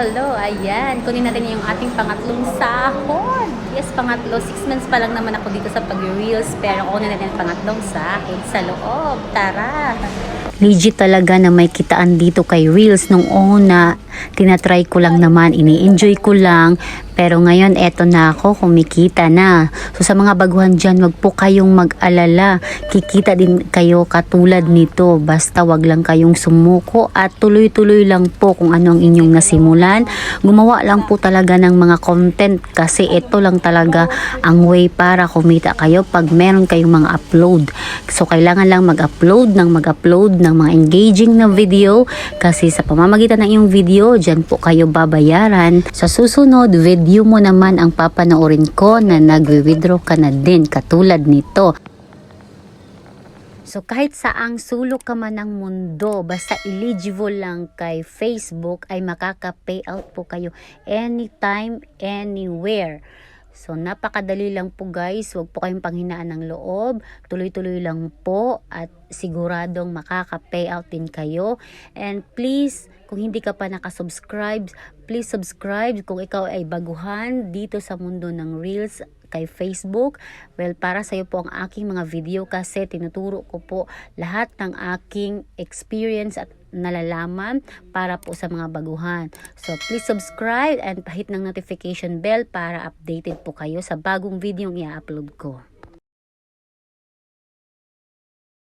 Hello, ayan. Kunin natin yung ating pangatlong sahod. Yes, pangatlo. 6 months pa lang naman ako dito sa pag-reels. Pero kunin natin yung pangatlong sahod sa loob. Tara! Legit talaga na may kitaan dito kay Reels nung una. Tinatry ko lang naman, ini-enjoy ko lang. Pero ngayon, eto na ako, kumikita na. So sa mga baguhan dyan, wag po kayong mag-alala. Kikita din kayo katulad nito. Basta wag lang kayong sumuko at tuloy-tuloy lang po kung ano ang inyong nasimulan. Gumawa lang po talaga ng mga content kasi ito lang talaga ang way para kumita kayo pag meron kayong mga upload. So kailangan lang mag-upload ng mga engaging na video kasi sa pamamagitan ng iyong video, dyan po kayo babayaran. Sa susunod, video mo naman ang papanoorin ko na nagwi-withdraw ka na din katulad nito. So kahit saang sulok ka man ng mundo, basta eligible lang kay Facebook ay makaka-payout po kayo anytime, anywhere. So napakadali lang po guys, huwag po kayong panghinaan ng loob, tuloy-tuloy lang po at siguradong makaka-payout din kayo. And please, kung hindi ka pa nakasubscribe, please subscribe kung ikaw ay baguhan dito sa mundo ng Reels kay Facebook. Well, para sa iyo po ang aking mga video kasi tinuturo ko po lahat ng aking experience at nalalaman para po sa mga baguhan. So, please subscribe and hit ng notification bell para updated po kayo sa bagong video yung i-upload ko.